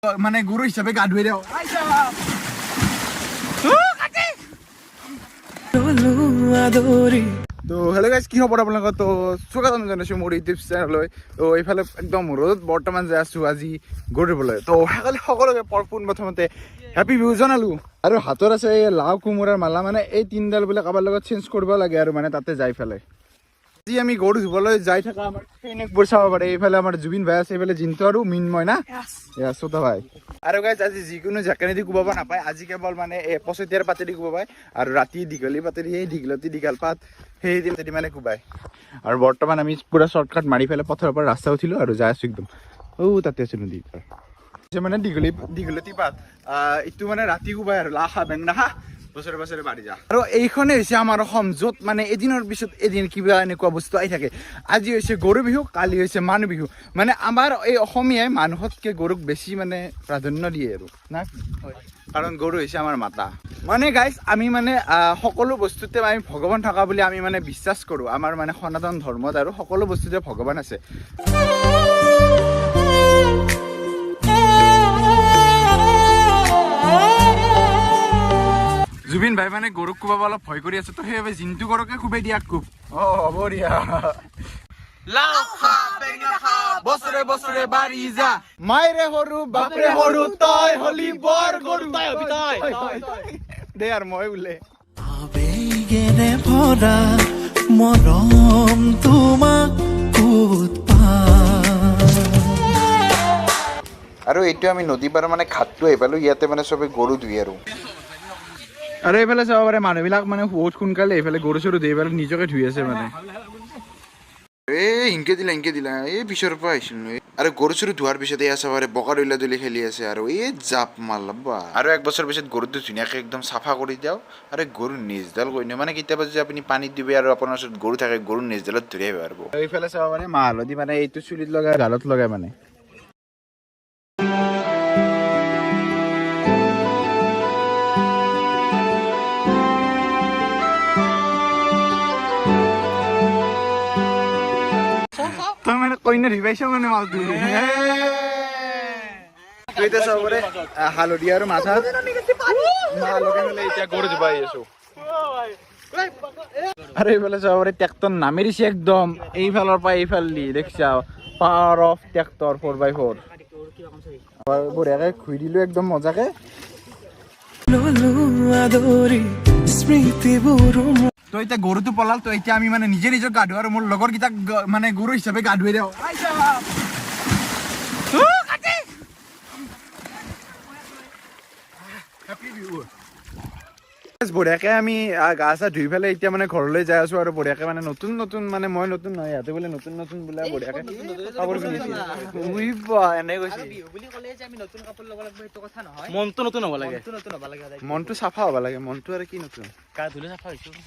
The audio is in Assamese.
মানে গুৰু হিসাবে গা ধুয়ে দাও তো হেল্ল গাইজ কি খবৰ আপোনালোকৰ তো স্বাগতম জনাইছোঁ মোৰ ইউটিউব চেনেললৈ তো এইফালে একদম ৰ'দত বৰ্তমান যাই আছোঁ আজি গৰু ধুবলৈ তো সকলোকে প্ৰথমতে হেপী বিহু জনালোঁ আৰু হাতত আছে এই লাও কোমোৰাৰ মালা মানে এই তিনিডাল বোলে কাৰোবাৰ লগত চেঞ্জ কৰিব লাগে আৰু মানে তাতে যাই পেলাই আজি আমি গৰু ধুবলৈ যাই থকা আমাৰ সৈনিকবোৰ চাব পাৰে এইফালে আমাৰ জুবিন ভাই আছে এইফালে জিন্তু আৰু মিনময় না চোতা ভাই আৰু গাইজ আজি যিকোনো জাকেনেদি কোবাব নাপায় আজি কেৱল মানে পচতীয়াৰ পাতেদি কোবাব পায় আৰু ৰাতি দীঘলী পাতেদি সেই দীঘলতি দীঘল পাত সেই দিন মানে কোবাই আৰু বৰ্তমান আমি পুৰা শ্বৰ্টকাট মাৰি পেলাই পথৰৰ পৰা ৰাস্তা উঠিলোঁ আৰু যাই আছোঁ একদম তাতে আছোঁ নদী মানে দীঘলতি পাত এইটো মানে ৰাতি কোবাই আৰু লাখা বেংনাখা বছৰে বছৰে বাঢ়ি যা আৰু এইখনে হৈছে আমাৰ অসম য'ত মানে এদিনৰ পিছত এদিন কিবা এনেকুৱা বস্তু আহি থাকে আজি হৈছে গৰু বিহু কালি হৈছে মানুহ বিহু মানে আমাৰ এই অসমীয়াই মানুহতকৈ গৰুক বেছি মানে প্ৰাধান্য দিয়ে আৰু না কাৰণ গৰু হৈছে আমাৰ মাতা মানে গাইজ আমি মানে সকলো বস্তুতে আমি ভগৱান থকা বুলি আমি মানে বিশ্বাস কৰোঁ আমাৰ মানে সনাতন ধৰ্মত আৰু সকলো বস্তুতে ভগৱান আছে জুবিন ভাই মানে গৰুক কোবাব অলপ ভয় কৰি আছে তো সেইবাবে জিন্তু গৰুকে কোবাই দিয়া খুব বঢ়িয়া বছৰে বছৰে বাঢ়ি যা মাইৰে সৰু বাপৰে সৰু তই হলি বৰ গৰু দে আৰু মই বোলে আবেগেৰে ভৰা মৰম তোমাক আৰু এইটো আমি নদী পাৰ মানে ঘাটটো আহি পালো ইয়াতে মানে চবে গৰু ধুই আৰু এইফালে চাব পাৰে মানুহবিলাক মানে বহুত সোনকালে এইফালে গৰু চৰু ধুই পেলাই নিজকে ধুই আছে মানে ইনকে দিলা এই পিছৰ পৰা আহিছিলোঁ আৰু গৰু চৰু ধোৱাৰ পিছত এই চাব পাৰে বকা দৈলা দলি খেলি আছে আৰু এই জাপ মালবা আৰু এক বছৰ পিছত গৰুটো ধুনীয়াকৈ একদম চাফা কৰি দিওঁ আৰু গৰু নিজডাল কৈ নিওঁ মানে কেতিয়াবা যদি আপুনি পানীত দিবে আৰু আপোনাৰ ওচৰত গৰু থাকে গৰু নিজডালত ধুই আহিব পাৰিব এইফালে চাব পাৰে মাহ হালধি মানে এইটো চুলিত লগাই গালত লগাই মানে তই মানে কইনা ধুই পাইছ মানে মালটো এতিয়া চাব পাৰে হালধি আৰু মাথা মাহ লগাই পেলাই এতিয়া গৰু ধুবাই আছো আৰু এইফালে চাব পাৰে ট্ৰেক্টৰ নামি দিছে একদম এইফালৰ পৰা এইফাল দি দেখিছা পাৱাৰ অফ ট্ৰেক্টৰ 4x4 বঢ়িয়াকৈ ঘূৰি দিলো একদম মজাকে তো এতিয়া গৰুটো পলাল তো এতিয়া আমি মানে নিজে নিজক গা ধোৱা আৰু মোৰ লগৰ কেইটাক মানে গৰু হিচাপে গা ধুৱাই দিওঁ বঢ়িয়াকে আমি গা চা ধুই পেলাই এতিয়া মানে ঘৰলৈ যাই আছো আৰু বঢ়িয়াকে মানে নতুন নতুন মানে মই নতুন নহয় ইয়াতে বোলে নতুন নতুন বোলে বঢ়িয়াকে কাপোৰ পিন্ধিছে মনটো চাফা হ'ব লাগে মনটো আৰু কি নতুন গা ধুলে চাফা হৈছো